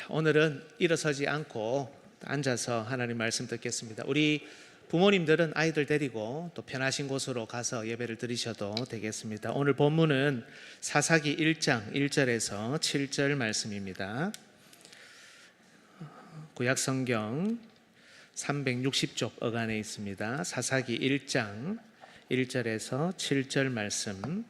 오늘은 일어서지 않고 앉아서 하나님 말씀 듣겠습니다. 우리 부모님들은 아이들 데리고 또 편하신 곳으로 가서 예배를 드리셔도 되겠습니다. 오늘 본문은 사사기 1장 1절에서 7절 말씀입니다. 구약성경 360쪽 어간에 있습니다. 사사기 1장 1절에서 7절 말씀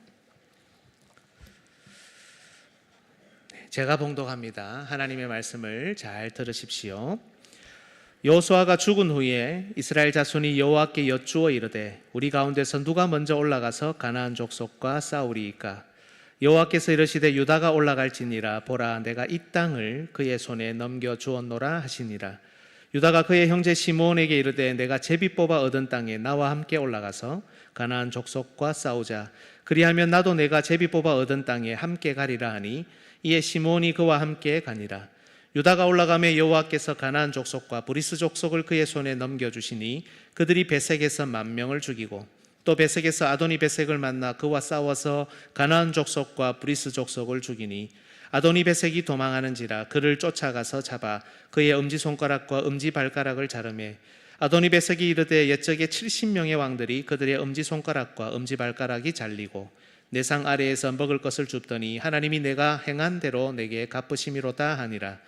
제가 봉독합니다. 하나님의 말씀을 잘 들으십시오. 여호수아가 죽은 후에 이스라엘 자손이 여호와께 여쭈어 이르되 우리 가운데서 누가 먼저 올라가서 가나안 족속과 싸우리이까? 여호와께서 이르시되 유다가 올라갈지니라. 보라, 내가 이 땅을 그의 손에 넘겨 주었노라 하시니라. 유다가 그의 형제 시므온에게 이르되 내가 제비 뽑아 얻은 땅에 나와 함께 올라가서 가나안 족속과 싸우자. 그리하면 나도 내가 제비 뽑아 얻은 땅에 함께 가리라 하니 이에 시므온이 그와 함께 가니라. 유다가 올라가며 여호와께서 가나안 족속과 브리스 족속을 그의 손에 넘겨주시니 그들이 베색에서 10,000명을 죽이고 또 베색에서 아도니 베색을 만나 그와 싸워서 가나안 족속과 브리스 족속을 죽이니 아도니 베색이 도망하는지라 그를 쫓아가서 잡아 그의 엄지손가락과 엄지발가락을 자르매 아도니 베색이 이르되 옛적에 70명의 왕들이 그들의 엄지손가락과 엄지발가락이 잘리고 내 상 아래에서 먹을 것을 줍더니 하나님이 내가 행한 대로 내게 갚으심이로다 하니라.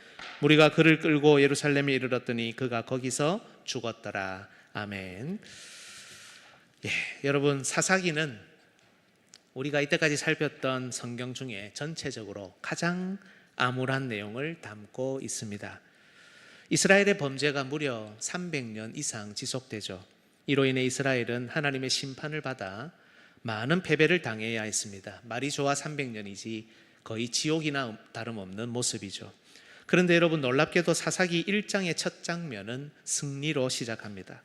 무리가 그를 끌고 예루살렘에 이르렀더니 그가 거기서 죽었더라. 아멘. 여러분, 사사기는 우리가 이때까지 살폈던 성경 중에 전체적으로 가장 암울한 내용을 담고 있습니다. 이스라엘의 범죄가 무려 300년 이상 지속되죠. 이로 인해 이스라엘은 하나님의 심판을 받아 많은 패배를 당해야 했습니다. 말이 좋아 300년이지 거의 지옥이나 다름없는 모습이죠. 그런데 여러분, 놀랍게도 사사기 1장의 첫 장면은 승리로 시작합니다.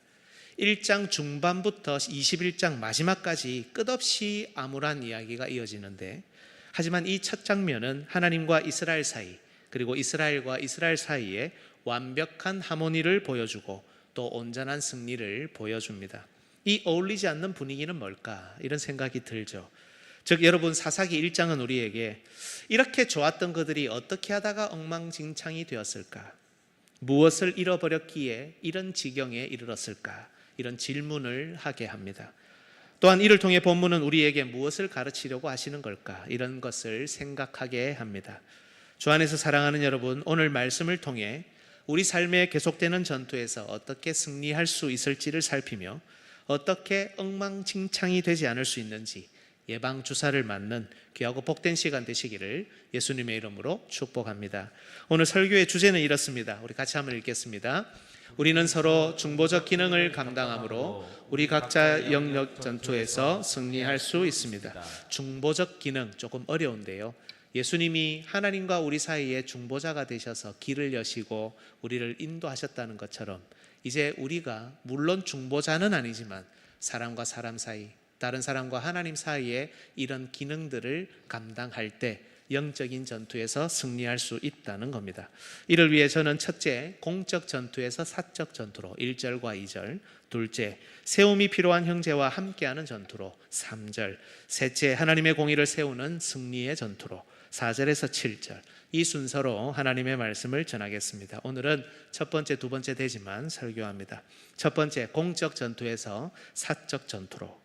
1장 중반부터 21장 마지막까지 끝없이 암울한 이야기가 이어지는데, 하지만 이 첫 장면은 하나님과 이스라엘 사이, 그리고 이스라엘과 이스라엘 사이에 완벽한 하모니를 보여주고 또 온전한 승리를 보여줍니다. 이 어울리지 않는 분위기는 뭘까? 이런 생각이 들죠. 즉, 여러분, 사사기 1장은 우리에게 이렇게 좋았던 그들이 어떻게 하다가 엉망진창이 되었을까? 무엇을 잃어버렸기에 이런 지경에 이르렀을까? 이런 질문을 하게 합니다. 또한 이를 통해 본문은 우리에게 무엇을 가르치려고 하시는 걸까? 이런 것을 생각하게 합니다. 주 안에서 사랑하는 여러분, 오늘 말씀을 통해 우리 삶에 계속되는 전투에서 어떻게 승리할 수 있을지를 살피며 어떻게 엉망진창이 되지 않을 수 있는지 예방주사를 맞는 귀하고 복된 시간 되시기를 예수님의 이름으로 축복합니다. 오늘 설교의 주제는 이렇습니다. 우리 같이 한번 읽겠습니다. 우리는 서로 중보적 기능을 감당함으로 우리 각자 영역 전투에서 승리할 수 있습니다. 중보적 기능, 조금 어려운데요. 예수님이 하나님과 우리 사이에 중보자가 되셔서 길을 여시고 우리를 인도하셨다는 것처럼 이제 우리가 물론 중보자는 아니지만 사람과 사람 사이, 다른 사람과 하나님 사이에 이런 기능들을 감당할 때 영적인 전투에서 승리할 수 있다는 겁니다. 이를 위해 저는 첫째, 공적 전투에서 사적 전투로 1절과 2절, 둘째, 세움이 필요한 형제와 함께하는 전투로 3절, 셋째, 하나님의 공의를 세우는 승리의 전투로 4절에서 7절, 이 순서로 하나님의 말씀을 전하겠습니다. 오늘은 첫 번째, 두 번째 되지만 설교합니다. 첫 번째, 공적 전투에서 사적 전투로.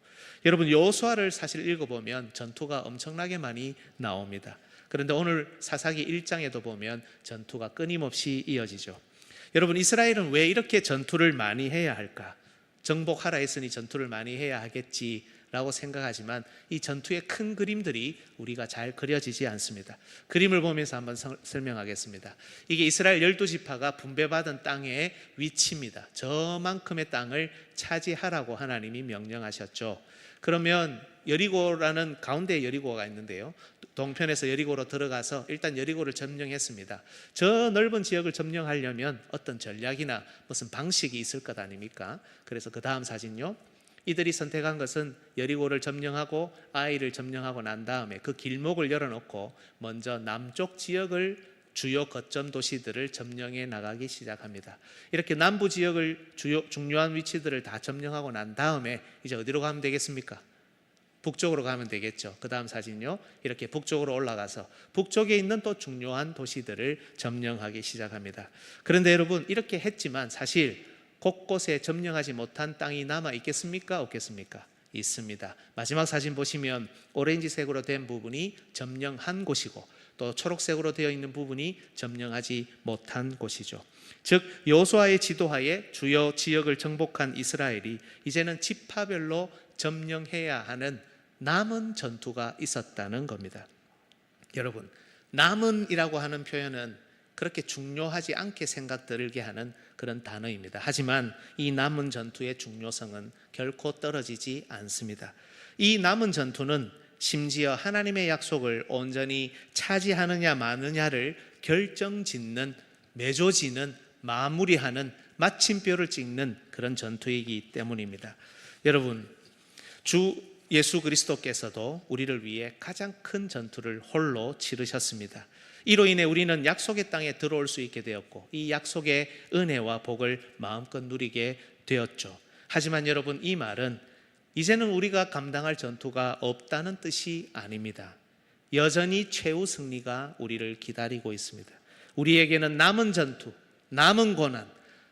여러분, 여호수아를 사실 읽어보면 전투가 엄청나게 많이 나옵니다. 그런데 오늘 사사기 1장에도 보면 전투가 끊임없이 이어지죠. 여러분, 이스라엘은 왜 이렇게 전투를 많이 해야 할까? 정복하라 했으니 전투를 많이 해야 하겠지 라고 생각하지만 이 전투의 큰 그림들이 우리가 잘 그려지지 않습니다. 그림을 보면서 한번 설명하겠습니다. 이게 이스라엘 12지파가 분배받은 땅의 위치입니다. 저만큼의 땅을 차지하라고 하나님이 명령하셨죠. 그러면 여리고라는 가운데에 여리고가 있는데요, 동편에서 여리고로 들어가서 일단 여리고를 점령했습니다. 저 넓은 지역을 점령하려면 어떤 전략이나 무슨 방식이 있을 것 아닙니까? 그래서 그 다음 사진요, 이들이 선택한 것은 여리고를 점령하고 아이를 점령하고 난 다음에 그 길목을 열어놓고 먼저 남쪽 지역을 주요 거점 도시들을 점령해 나가기 시작합니다. 이렇게 남부 지역을 중요한 위치들을 다 점령하고 난 다음에 이제 어디로 가면 되겠습니까? 북쪽으로 가면 되겠죠. 그 다음 사진요. 이렇게 북쪽으로 올라가서 북쪽에 있는 또 중요한 도시들을 점령하기 시작합니다. 그런데 여러분, 이렇게 했지만 사실 곳곳에 점령하지 못한 땅이 남아 있겠습니까? 없겠습니까? 있습니다. 마지막 사진 보시면 오렌지색으로 된 부분이 점령한 곳이고 또 초록색으로 되어 있는 부분이 점령하지 못한 곳이죠. 즉 여호수아의 지도하에 주요 지역을 정복한 이스라엘이 이제는 지파별로 점령해야 하는 남은 전투가 있었다는 겁니다. 여러분, 남은이라고 하는 표현은 그렇게 중요하지 않게 생각 들게 하는 그런 단어입니다. 하지만 이 남은 전투의 중요성은 결코 떨어지지 않습니다. 이 남은 전투는 심지어 하나님의 약속을 온전히 차지하느냐 마느냐를 결정짓는, 맺어지는, 마무리하는, 마침표를 찍는 그런 전투이기 때문입니다. 여러분, 주 예수 그리스도께서도 우리를 위해 가장 큰 전투를 홀로 치르셨습니다. 이로 인해 우리는 약속의 땅에 들어올 수 있게 되었고 이 약속의 은혜와 복을 마음껏 누리게 되었죠. 하지만 여러분, 이 말은 이제는 우리가 감당할 전투가 없다는 뜻이 아닙니다. 여전히 최후 승리가 우리를 기다리고 있습니다. 우리에게는 남은 전투, 남은 고난,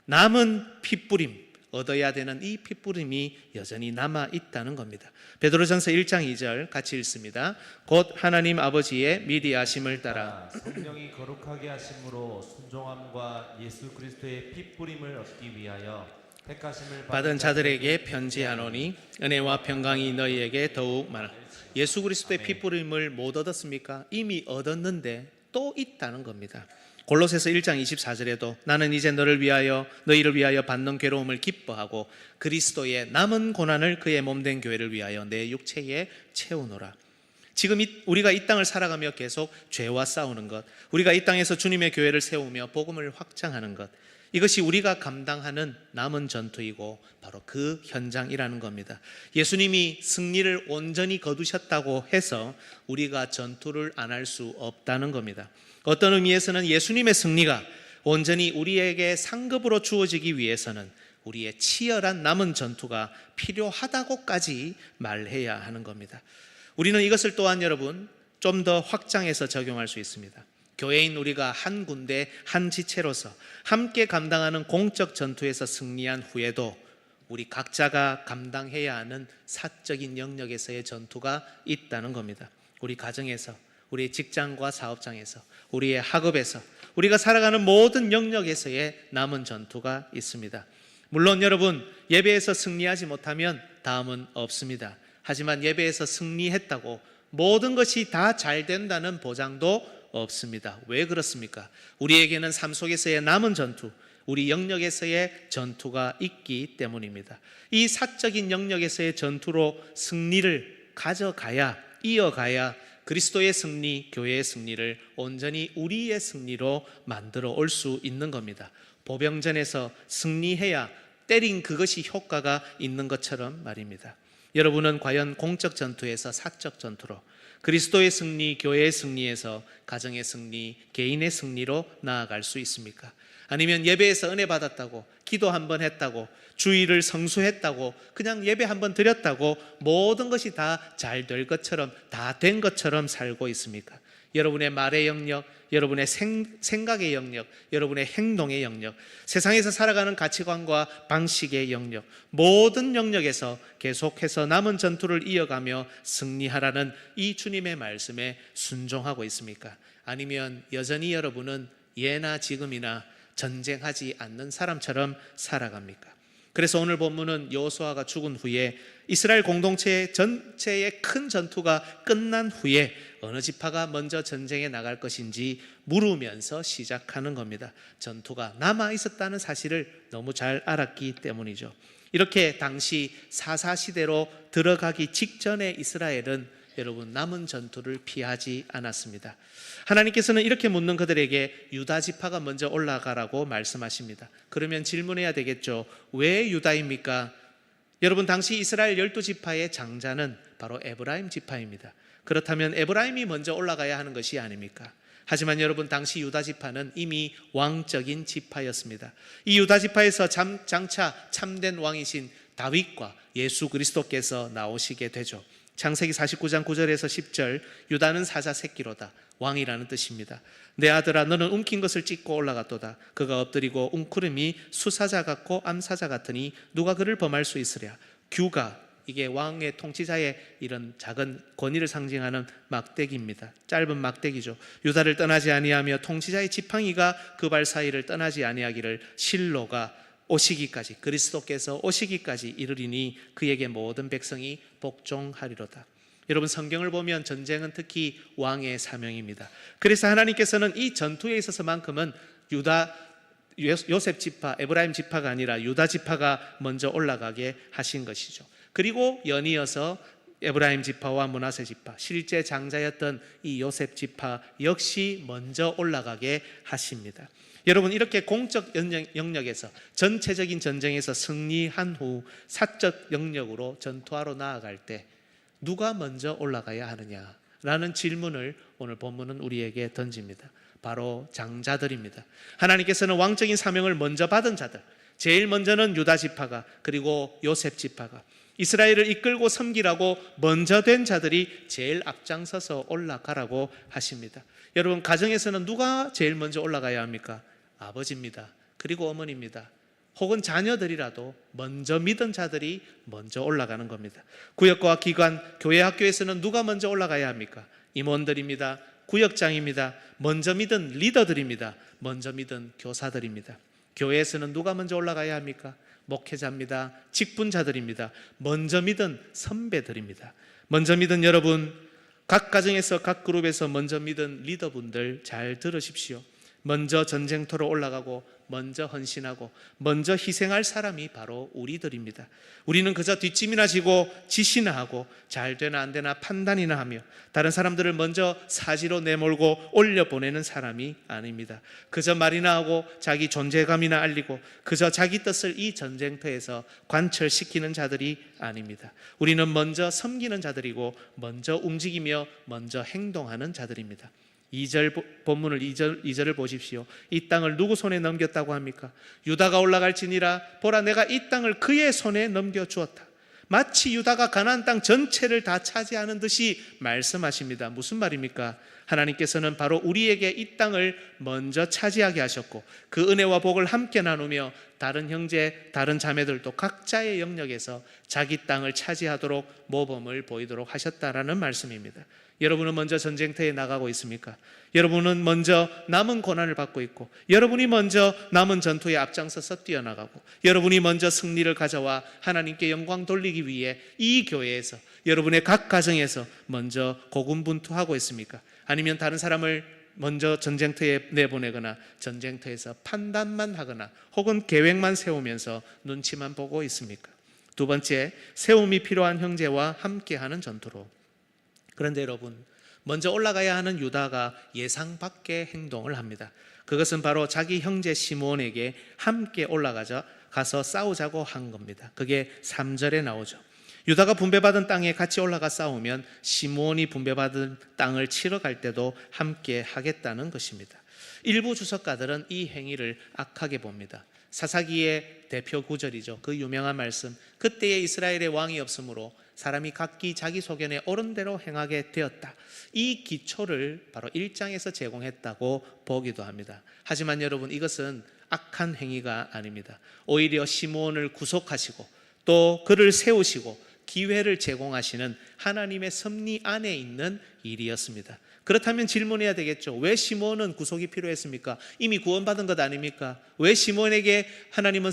남은 핏부림, 얻어야 되는 이 핏부림이 여전히 남아 있다는 겁니다. 베드로전서 1장 2절 같이 읽습니다. 곧 하나님 아버지의 미리 아심을 따라 성령이 거룩하게 하심으로 순종함과 예수 그리스도의 핏부림을 얻기 위하여 택하심을 받은 자들에게 편지하노니 은혜와 평강이 너희에게 더욱 많아. 예수 그리스도의 핏부림을 못 얻었습니까? 이미 얻었는데 또 있다는 겁니다. 골로새서 1장 24절에도 나는 이제 너희를 위하여 받는 괴로움을 기뻐하고 그리스도의 남은 고난을 그의 몸된 교회를 위하여 내 육체에 채우노라. 지금 우리가 이 땅을 살아가며 계속 죄와 싸우는 것, 우리가 이 땅에서 주님의 교회를 세우며 복음을 확장하는 것, 이것이 우리가 감당하는 남은 전투이고 바로 그 현장이라는 겁니다. 예수님이 승리를 온전히 거두셨다고 해서 우리가 전투를 안 할 수 없다는 겁니다. 어떤 의미에서는 예수님의 승리가 온전히 우리에게 상급으로 주어지기 위해서는 우리의 치열한 남은 전투가 필요하다고까지 말해야 하는 겁니다. 우리는 이것을 또한 여러분 좀 더 확장해서 적용할 수 있습니다. 교회인 우리가 한 군데 한 지체로서 함께 감당하는 공적 전투에서 승리한 후에도 우리 각자가 감당해야 하는 사적인 영역에서의 전투가 있다는 겁니다. 우리 가정에서, 우리 직장과 사업장에서, 우리의 학업에서, 우리가 살아가는 모든 영역에서의 남은 전투가 있습니다. 물론 여러분, 예배에서 승리하지 못하면 다음은 없습니다. 하지만 예배에서 승리했다고 모든 것이 다 잘 된다는 보장도 없습니다. 왜 그렇습니까? 우리에게는 삶 속에서의 남은 전투, 우리 영역에서의 전투가 있기 때문입니다. 이 사적인 영역에서의 전투로 승리를 가져가야, 이어가야 그리스도의 승리, 교회의 승리를 온전히 우리의 승리로 만들어 올 수 있는 겁니다. 보병전에서 승리해야 때린 그것이 효과가 있는 것처럼 말입니다. 여러분은 과연 공적 전투에서 사적 전투로, 그리스도의 승리, 교회의 승리에서 가정의 승리, 개인의 승리로 나아갈 수 있습니까? 아니면 예배에서 은혜 받았다고, 기도 한번 했다고, 주일을 성수했다고, 그냥 예배 한번 드렸다고 모든 것이 다 잘 될 것처럼, 다 된 것처럼 살고 있습니까? 여러분의 말의 영역, 여러분의 생각의 영역, 여러분의 행동의 영역, 세상에서 살아가는 가치관과 방식의 영역, 모든 영역에서 계속해서 남은 전투를 이어가며 승리하라는 이 주님의 말씀에 순종하고 있습니까? 아니면 여전히 여러분은 예나 지금이나 전쟁하지 않는 사람처럼 살아갑니까? 그래서 오늘 본문은 여호수아가 죽은 후에 이스라엘 공동체 전체의 큰 전투가 끝난 후에 어느 지파가 먼저 전쟁에 나갈 것인지 물으면서 시작하는 겁니다. 전투가 남아 있었다는 사실을 너무 잘 알았기 때문이죠. 이렇게 당시 사사시대로 들어가기 직전에 이스라엘은 여러분 남은 전투를 피하지 않았습니다. 하나님께서는 이렇게 묻는 그들에게 유다 지파가 먼저 올라가라고 말씀하십니다. 그러면 질문해야 되겠죠. 왜 유다입니까? 여러분 당시 이스라엘 12지파의 장자는 바로 에브라임 지파입니다. 그렇다면 에브라임이 먼저 올라가야 하는 것이 아닙니까? 하지만 여러분 당시 유다 지파는 이미 왕적인 지파였습니다. 이 유다 지파에서 장차 참된 왕이신 다윗과 예수 그리스도께서 나오시게 되죠. 창세기 49장 9절에서 10절, 유다는 사자 새끼로다, 왕이라는 뜻입니다. 내 아들아, 너는 움킨 것을 찢고 올라갔도다. 그가 엎드리고 웅크림이 수사자 같고 암사자 같으니 누가 그를 범할 수 있으랴. 규가, 이게 왕의 통치자의 이런 작은 권위를 상징하는 막대기입니다. 짧은 막대기죠. 유다를 떠나지 아니하며 통치자의 지팡이가 그 발 사이를 떠나지 아니하기를 실로가 오시기까지, 그리스도께서 오시기까지 이르리니 그에게 모든 백성이 복종하리로다. 여러분, 성경을 보면 전쟁은 특히 왕의 사명입니다. 그래서 하나님께서는 이 전투에 있어서만큼은 요셉 지파, 에브라임 지파가 아니라 유다 지파가 먼저 올라가게 하신 것이죠. 그리고 연이어서 에브라임 지파와 므낫세 지파, 실제 장자였던 이 요셉 지파 역시 먼저 올라가게 하십니다. 여러분, 이렇게 공적 영역에서, 전체적인 전쟁에서 승리한 후 사적 영역으로 전투하러 나아갈 때 누가 먼저 올라가야 하느냐라는 질문을 오늘 본문은 우리에게 던집니다. 바로 장자들입니다. 하나님께서는 왕적인 사명을 먼저 받은 자들, 제일 먼저는 유다 지파가, 그리고 요셉 지파가, 이스라엘을 이끌고 섬기라고 먼저 된 자들이 제일 앞장서서 올라가라고 하십니다. 여러분, 가정에서는 누가 제일 먼저 올라가야 합니까? 아버지입니다. 그리고 어머니입니다. 혹은 자녀들이라도 먼저 믿은 자들이 먼저 올라가는 겁니다. 구역과 기관, 교회 학교에서는 누가 먼저 올라가야 합니까? 임원들입니다. 구역장입니다. 먼저 믿은 리더들입니다. 먼저 믿은 교사들입니다. 교회에서는 누가 먼저 올라가야 합니까? 목회자입니다. 직분자들입니다. 먼저 믿은 선배들입니다. 먼저 믿은 여러분, 각 가정에서, 각 그룹에서 먼저 믿은 리더분들 잘 들으십시오. 먼저 전쟁터로 올라가고 먼저 헌신하고 먼저 희생할 사람이 바로 우리들입니다. 우리는 그저 뒷짐이나 지고 지시나 하고 잘 되나 안 되나 판단이나 하며 다른 사람들을 먼저 사지로 내몰고 올려보내는 사람이 아닙니다. 그저 말이나 하고 자기 존재감이나 알리고 그저 자기 뜻을 이 전쟁터에서 관철시키는 자들이 아닙니다. 우리는 먼저 섬기는 자들이고 먼저 움직이며 먼저 행동하는 자들입니다. 2절 본문을 2절을 보십시오. 이 땅을 누구 손에 넘겼다고 합니까? 유다가 올라갈지니라, 보라 내가 이 땅을 그의 손에 넘겨주었다. 마치 유다가 가나안 땅 전체를 다 차지하는 듯이 말씀하십니다. 무슨 말입니까? 하나님께서는 바로 우리에게 이 땅을 먼저 차지하게 하셨고 그 은혜와 복을 함께 나누며 다른 형제, 다른 자매들도 각자의 영역에서 자기 땅을 차지하도록 모범을 보이도록 하셨다라는 말씀입니다. 여러분은 먼저 전쟁터에 나가고 있습니까? 여러분은 먼저 남은 고난을 받고 있고 여러분이 먼저 남은 전투에 앞장서서 뛰어나가고 여러분이 먼저 승리를 가져와 하나님께 영광 돌리기 위해 이 교회에서, 여러분의 각 가정에서 먼저 고군분투하고 있습니까? 아니면 다른 사람을 먼저 전쟁터에 내보내거나 전쟁터에서 판단만 하거나 혹은 계획만 세우면서 눈치만 보고 있습니까? 두 번째, 세움이 필요한 형제와 함께하는 전투로. 그런데 여러분, 먼저 올라가야 하는 유다가 예상 밖의 행동을 합니다. 그것은 바로 자기 형제 시므온에게 함께 가서 싸우자고 한 겁니다. 그게 3절에 나오죠. 유다가 분배받은 땅에 같이 올라가 싸우면 시므온이 분배받은 땅을 치러 갈 때도 함께 하겠다는 것입니다. 일부 주석가들은 이 행위를 악하게 봅니다. 사사기의 대표 구절이죠. 그 유명한 말씀, 그때에 이스라엘의 왕이 없으므로 사람이 각기 자기 소견에 옳은 대로 행하게 되었다. 이 기초를 바로 1장에서 제공했다고 보기도 합니다. 하지만 여러분, 이것은 악한 행위가 아닙니다. 오히려 시므온을 구속하시고 또 그를 세우시고 기회를 제공하시는 하나님의 섭리 안에 있는 일이었습니다. 그렇다면 질문해야 되겠죠. 왜 시므온은 구속이 필요했습니까? 이미 구원받은 것 아닙니까? 왜 시므온에게 하나님은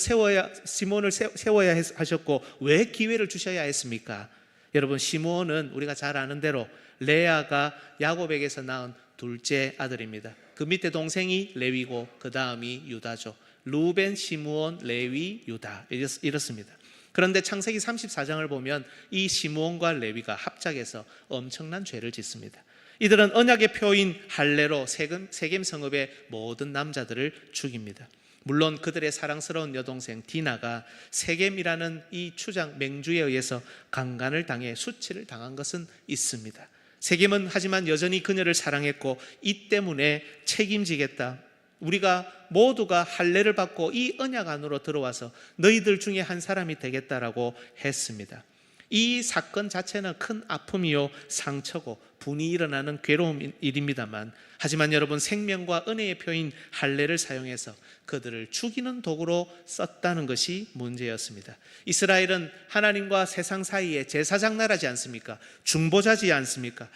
시므온을 세워야 하셨고 왜 기회를 주셔야 했습니까? 여러분, 시므온은 우리가 잘 아는 대로 레아가 야곱에게서 낳은 둘째 아들입니다. 그 밑에 동생이 레위고 그 다음이 유다죠. 루벤, 시므온, 레위, 유다 이렇습니다. 그런데 창세기 34장을 보면 이 시므온과 레위가 합작해서 엄청난 죄를 짓습니다. 이들은 언약의 표인 할례로 세겜 성읍의 모든 남자들을 죽입니다. 물론 그들의 사랑스러운 여동생 디나가 세겜이라는 이 추장 맹주에 의해서 강간을 당해 수치를 당한 것은 있습니다. 세겜은 하지만 여전히 그녀를 사랑했고 이 때문에 책임지겠다. 우리가 모두가 할례를 받고 이 언약 안으로 들어와서 너희들 중에 한 사람이 되겠다라고 했습니다. 이 사건 자체는 큰 아픔이요 상처고 분이 일어나는 괴로운 일입니다만, 하지만 여러분, 생명과 은혜의 표인 할례를 사용해서 그들을 죽이는 도구로 썼다는 것이 문제였습니다. 이스라엘은 하나님과 세상 사이에 제사장 나라지 않습니까? 중보자지 않습니까?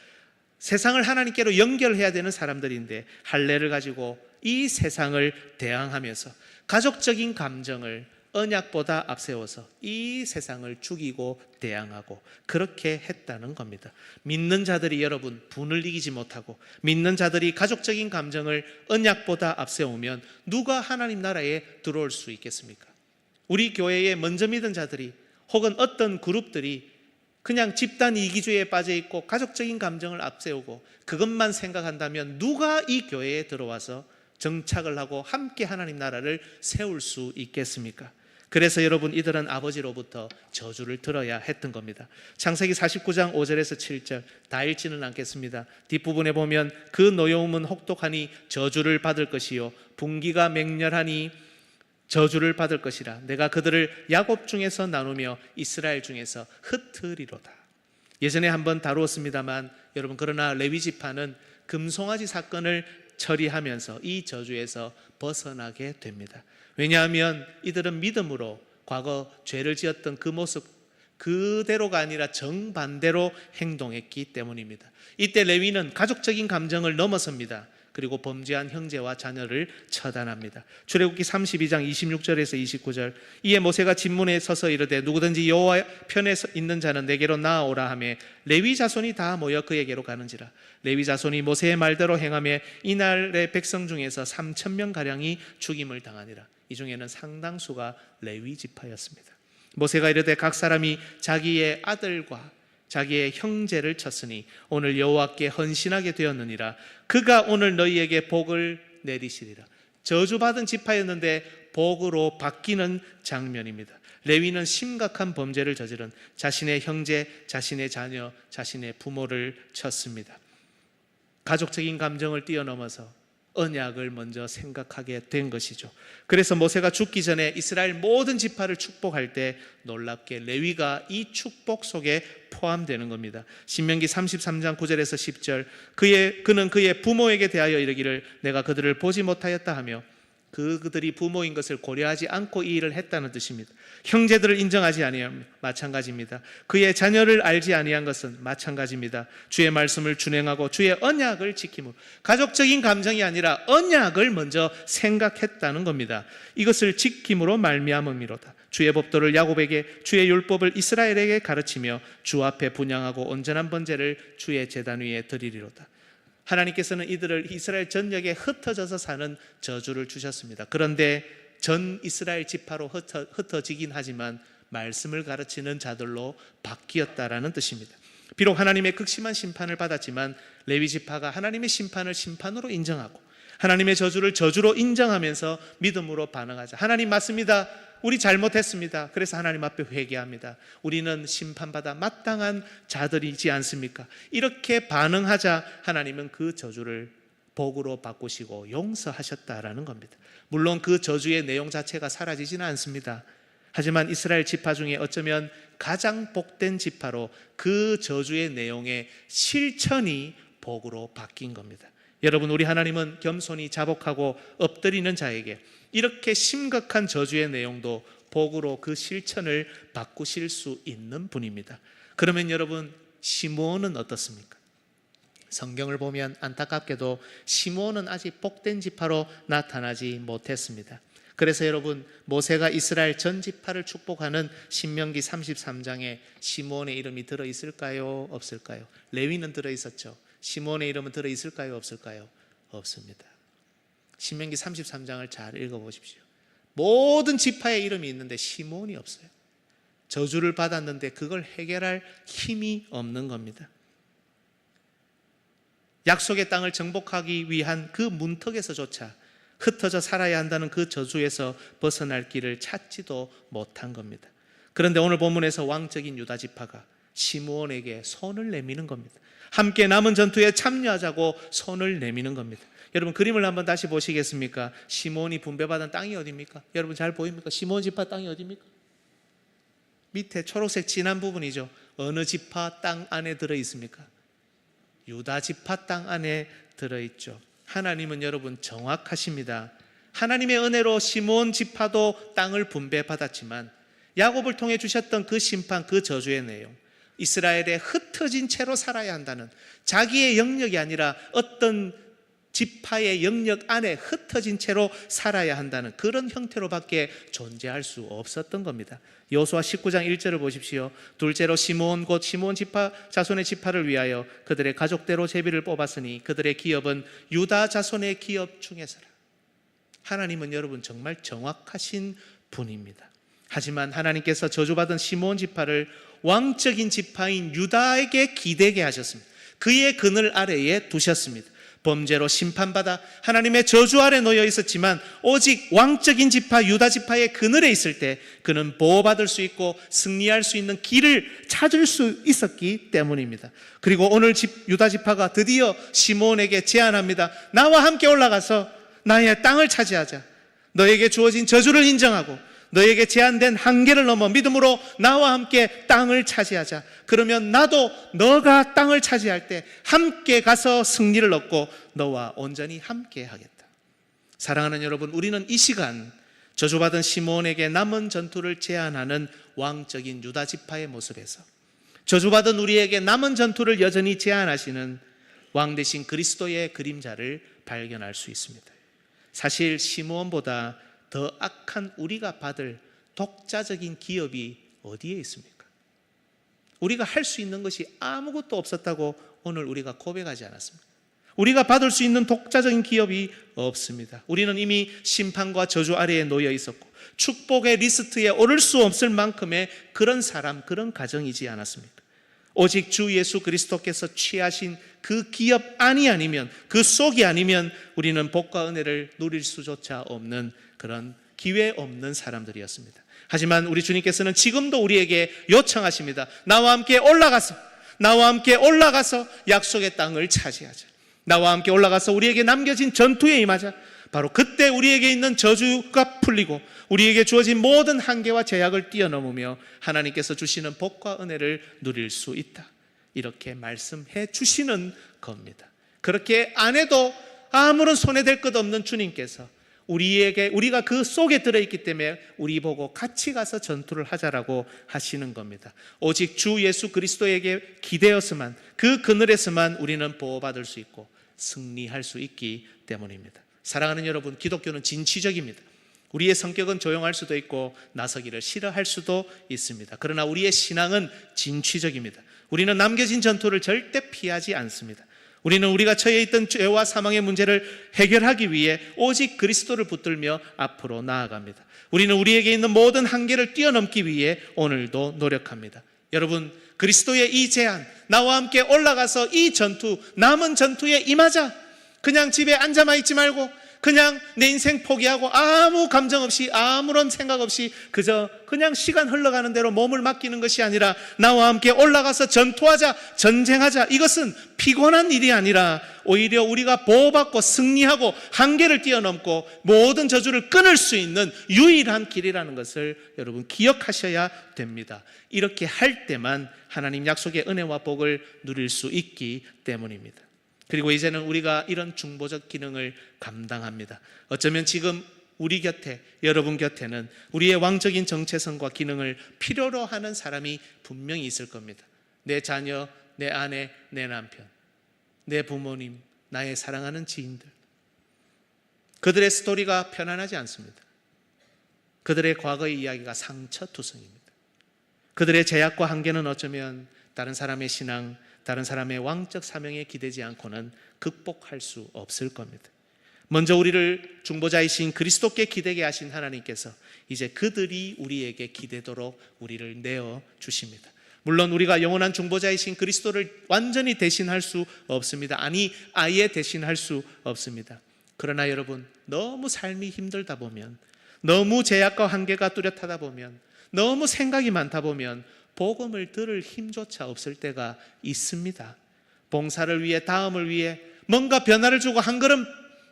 세상을 하나님께로 연결해야 되는 사람들인데, 할례를 가지고 이 세상을 대항하면서 가족적인 감정을 언약보다 앞세워서 이 세상을 죽이고 대항하고 그렇게 했다는 겁니다. 믿는 자들이 여러분 분을 이기지 못하고, 믿는 자들이 가족적인 감정을 언약보다 앞세우면 누가 하나님 나라에 들어올 수 있겠습니까? 우리 교회에 먼저 믿은 자들이 혹은 어떤 그룹들이 그냥 집단 이기주의에 빠져 있고 가족적인 감정을 앞세우고 그것만 생각한다면 누가 이 교회에 들어와서 정착을 하고 함께 하나님 나라를 세울 수 있겠습니까? 그래서 여러분, 이들은 아버지로부터 저주를 들어야 했던 겁니다. 창세기 49장 5절에서 7절 다 읽지는 않겠습니다. 뒷부분에 보면 그 노여움은 혹독하니 저주를 받을 것이요 분기가 맹렬하니 저주를 받을 것이라. 내가 그들을 야곱 중에서 나누며 이스라엘 중에서 흩으리로다. 예전에 한번 다루었습니다만 여러분, 그러나 레위 지파는 금송아지 사건을 처리하면서 이 저주에서 벗어나게 됩니다. 왜냐하면 이들은 믿음으로 과거 죄를 지었던 그 모습 그대로가 아니라 정반대로 행동했기 때문입니다. 이때 레위는 가족적인 감정을 넘어섭니다. 그리고 범죄한 형제와 자녀를 처단합니다. 출애굽기 32장 26절에서 29절 이에 모세가 진문에 서서 이르되 누구든지 여호와 편에 있는 자는 내게로 나아오라 하며 레위 자손이 다 모여 그에게로 가는지라. 레위 자손이 모세의 말대로 행하며 이날의 백성 중에서 3,000명 가량이 죽임을 당하니라. 이 중에는 상당수가 레위 지파였습니다. 모세가 이르되 각 사람이 자기의 아들과 자기의 형제를 쳤으니 오늘 여호와께 헌신하게 되었느니라. 그가 오늘 너희에게 복을 내리시리라. 저주받은 지파였는데 복으로 바뀌는 장면입니다. 레위는 심각한 범죄를 저지른 자신의 형제, 자신의 자녀, 자신의 부모를 쳤습니다. 가족적인 감정을 뛰어넘어서 언약을 먼저 생각하게 된 것이죠. 그래서 모세가 죽기 전에 이스라엘 모든 지파를 축복할 때 놀랍게 레위가 이 축복 속에 포함되는 겁니다. 신명기 33장 9절에서 10절 그는 그의 부모에게 대하여 이르기를 내가 그들을 보지 못하였다 하며, 그들이 부모인 것을 고려하지 않고 이 일을 했다는 뜻입니다. 형제들을 인정하지 아니하며 마찬가지입니다. 그의 자녀를 알지 아니한 것은 마찬가지입니다. 주의 말씀을 준행하고 주의 언약을 지킴으로, 가족적인 감정이 아니라 언약을 먼저 생각했다는 겁니다. 이것을 지킴으로 말미암음이로다. 주의 법도를 야곱에게, 주의 율법을 이스라엘에게 가르치며 주 앞에 분향하고 온전한 번제를 주의 제단 위에 드리리로다. 하나님께서는 이들을 이스라엘 전역에 흩어져서 사는 저주를 주셨습니다. 그런데 전 이스라엘 지파로 흩어지긴 하지만 말씀을 가르치는 자들로 바뀌었다라는 뜻입니다. 비록 하나님의 극심한 심판을 받았지만 레위 지파가 하나님의 심판을 심판으로 인정하고 하나님의 저주를 저주로 인정하면서 믿음으로 반응하자. 하나님 맞습니다. 우리 잘못했습니다. 그래서 하나님 앞에 회개합니다. 우리는 심판받아 마땅한 자들이지 않습니까? 이렇게 반응하자 하나님은 그 저주를 복으로 바꾸시고 용서하셨다라는 겁니다. 물론 그 저주의 내용 자체가 사라지지는 않습니다. 하지만 이스라엘 지파 중에 어쩌면 가장 복된 지파로 그 저주의 내용의 실천이 복으로 바뀐 겁니다. 여러분, 우리 하나님은 겸손히 자복하고 엎드리는 자에게 이렇게 심각한 저주의 내용도 복으로 그 실천을 바꾸실 수 있는 분입니다. 그러면 여러분, 시므온은 어떻습니까? 성경을 보면 안타깝게도 시므온은 아직 복된 지파로 나타나지 못했습니다. 그래서 여러분, 모세가 이스라엘 전 지파를 축복하는 신명기 33장에 시므온의 이름이 들어있을까요? 없을까요? 레위는 들어있었죠. 시므온의 이름은 들어있을까요? 없을까요? 없습니다. 신명기 33장을 잘 읽어보십시오. 모든 지파의 이름이 있는데 시므온이 없어요. 저주를 받았는데 그걸 해결할 힘이 없는 겁니다. 약속의 땅을 정복하기 위한 그 문턱에서조차 흩어져 살아야 한다는 그 저주에서 벗어날 길을 찾지도 못한 겁니다. 그런데 오늘 본문에서 왕적인 유다 지파가 시므온에게 손을 내미는 겁니다. 함께 남은 전투에 참여하자고 손을 내미는 겁니다. 여러분, 그림을 한번 다시 보시겠습니까? 시므온이 분배받은 땅이 어디입니까? 여러분 잘 보입니까? 시므온 지파 땅이 어디입니까? 밑에 초록색 진한 부분이죠. 어느 지파 땅 안에 들어 있습니까? 유다 지파 땅 안에 들어 있죠. 하나님은 여러분 정확하십니다. 하나님의 은혜로 시므온 지파도 땅을 분배받았지만 야곱을 통해 주셨던 그 심판, 그 저주의 내용, 이스라엘에 흩어진 채로 살아야 한다는, 자기의 영역이 아니라 어떤 지파의 영역 안에 흩어진 채로 살아야 한다는 그런 형태로밖에 존재할 수 없었던 겁니다. 여호수아 19장 1절을 보십시오. 둘째로 시므온 곧 시므온 지파 자손의 지파를 위하여 그들의 가족대로 제비를 뽑았으니 그들의 기업은 유다 자손의 기업 중에서라. 하나님은 여러분 정말 정확하신 분입니다. 하지만 하나님께서 저주받은 시므온 지파를 왕적인 지파인 유다에게 기대게 하셨습니다. 그의 그늘 아래에 두셨습니다. 범죄로 심판받아 하나님의 저주 아래 놓여 있었지만 오직 왕적인 지파 유다 지파의 그늘에 있을 때 그는 보호받을 수 있고 승리할 수 있는 길을 찾을 수 있었기 때문입니다. 그리고 오늘 유다 지파가 드디어 시므온에게 제안합니다. 나와 함께 올라가서 나의 땅을 차지하자. 너에게 주어진 저주를 인정하고 너에게 제한된 한계를 넘어 믿음으로 나와 함께 땅을 차지하자. 그러면 나도 너가 땅을 차지할 때 함께 가서 승리를 얻고 너와 온전히 함께 하겠다. 사랑하는 여러분, 우리는 이 시간 저주받은 시므온에게 남은 전투를 제안하는 왕적인 유다 지파의 모습에서 저주받은 우리에게 남은 전투를 여전히 제안하시는 왕 대신 그리스도의 그림자를 발견할 수 있습니다. 사실 시므온보다 더 악한 우리가 받을 독자적인 기업이 어디에 있습니까? 우리가 할 수 있는 것이 아무것도 없었다고 오늘 우리가 고백하지 않았습니까? 우리가 받을 수 있는 독자적인 기업이 없습니다. 우리는 이미 심판과 저주 아래에 놓여 있었고 축복의 리스트에 오를 수 없을 만큼의 그런 사람, 그런 가정이지 않았습니까? 오직 주 예수 그리스도께서 취하신 그 기업 안이 아니면, 그 속이 아니면 우리는 복과 은혜를 누릴 수조차 없는 그런 기회 없는 사람들이었습니다. 하지만 우리 주님께서는 지금도 우리에게 요청하십니다. 나와 함께 올라가서 약속의 땅을 차지하자. 나와 함께 올라가서 우리에게 남겨진 전투에 임하자. 바로 그때 우리에게 있는 저주가 풀리고 우리에게 주어진 모든 한계와 제약을 뛰어넘으며 하나님께서 주시는 복과 은혜를 누릴 수 있다. 이렇게 말씀해 주시는 겁니다. 그렇게 안 해도 아무런 손해될 것 없는 주님께서 우리가 그 속에 들어있기 때문에 우리 보고 같이 가서 전투를 하자라고 하시는 겁니다. 오직 주 예수 그리스도에게 기대어서만, 그 그늘에서만 우리는 보호받을 수 있고 승리할 수 있기 때문입니다. 사랑하는 여러분, 기독교는 진취적입니다. 우리의 성격은 조용할 수도 있고 나서기를 싫어할 수도 있습니다. 그러나 우리의 신앙은 진취적입니다. 우리는 남겨진 전투를 절대 피하지 않습니다. 우리는 우리가 처해 있던 죄와 사망의 문제를 해결하기 위해 오직 그리스도를 붙들며 앞으로 나아갑니다. 우리는 우리에게 있는 모든 한계를 뛰어넘기 위해 오늘도 노력합니다. 여러분, 그리스도의 이 제안, 나와 함께 올라가서 이 전투, 남은 전투에 임하자. 그냥 집에 앉아만 있지 말고 그냥 내 인생 포기하고 아무 감정 없이 아무런 생각 없이 그냥 시간 흘러가는 대로 몸을 맡기는 것이 아니라 나와 함께 올라가서 전투하자, 전쟁하자. 이것은 피곤한 일이 아니라 오히려 우리가 보호받고 승리하고 한계를 뛰어넘고 모든 저주를 끊을 수 있는 유일한 길이라는 것을 여러분 기억하셔야 됩니다. 이렇게 할 때만 하나님 약속의 은혜와 복을 누릴 수 있기 때문입니다. 그리고 이제는 우리가 이런 중보적 기능을 감당합니다. 어쩌면 지금 우리 곁에, 여러분 곁에는 우리의 왕적인 정체성과 기능을 필요로 하는 사람이 분명히 있을 겁니다. 내 자녀, 내 아내, 내 남편, 내 부모님, 나의 사랑하는 지인들. 그들의 스토리가 편안하지 않습니다. 그들의 과거의 이야기가 상처투성입니다. 그들의 제약과 한계는 어쩌면 다른 사람의 신앙, 다른 사람의 왕적 사명에 기대지 않고는 극복할 수 없을 겁니다. 먼저 우리를 중보자이신 그리스도께 기대게 하신 하나님께서 이제 그들이 우리에게 기대도록 우리를 내어 주십니다. 물론 우리가 영원한 중보자이신 그리스도를 완전히 대신할 수 없습니다. 아니, 아예 대신할 수 없습니다. 그러나 여러분, 너무 삶이 힘들다 보면, 너무 제약과 한계가 뚜렷하다 보면, 너무 생각이 많다 보면 복음을 들을 힘조차 없을 때가 있습니다. 봉사를 위해, 다음을 위해 뭔가 변화를 주고 한 걸음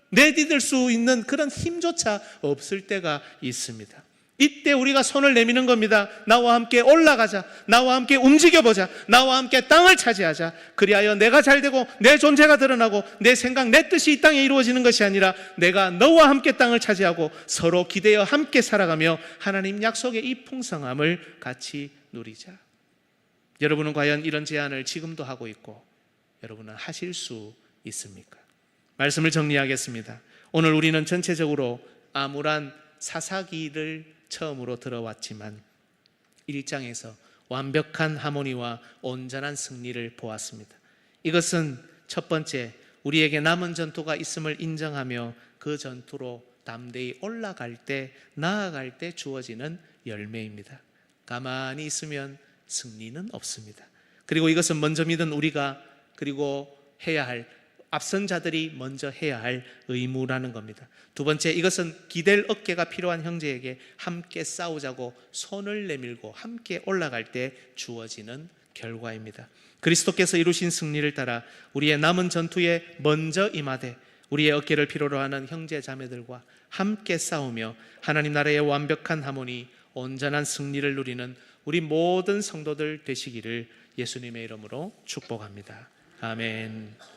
내디딜 수 있는 그런 힘조차 없을 때가 있습니다. 이때 우리가 손을 내미는 겁니다. 나와 함께 올라가자. 나와 함께 움직여보자. 나와 함께 땅을 차지하자. 그리하여 내가 잘되고 내 존재가 드러나고 내 생각, 내 뜻이 이 땅에 이루어지는 것이 아니라 내가 너와 함께 땅을 차지하고 서로 기대어 함께 살아가며 하나님 약속의 이 풍성함을 같이 누리자. 여러분은 과연 이런 제안을 지금도 하고 있고 여러분은 하실 수 있습니까? 말씀을 정리하겠습니다. 오늘 우리는 전체적으로 암울한 사사기를 처음으로 들어왔지만 1장에서 완벽한 하모니와 온전한 승리를 보았습니다. 이것은 첫 번째, 우리에게 남은 전투가 있음을 인정하며 그 전투로 담대히 올라갈 때, 나아갈 때 주어지는 열매입니다. 가만히 있으면 승리는 없습니다. 그리고 이것은 먼저 믿은 우리가 그리고 해야 할, 앞선 자들이 먼저 해야 할 의무라는 겁니다. 두 번째, 이것은 기댈 어깨가 필요한 형제에게 함께 싸우자고 손을 내밀고 함께 올라갈 때 주어지는 결과입니다. 그리스도께서 이루신 승리를 따라 우리의 남은 전투에 먼저 임하되 우리의 어깨를 필요로 하는 형제 자매들과 함께 싸우며 하나님 나라의 완벽한 하모니, 온전한 승리를 누리는 우리 모든 성도들 되시기를 예수님의 이름으로 축복합니다. 아멘.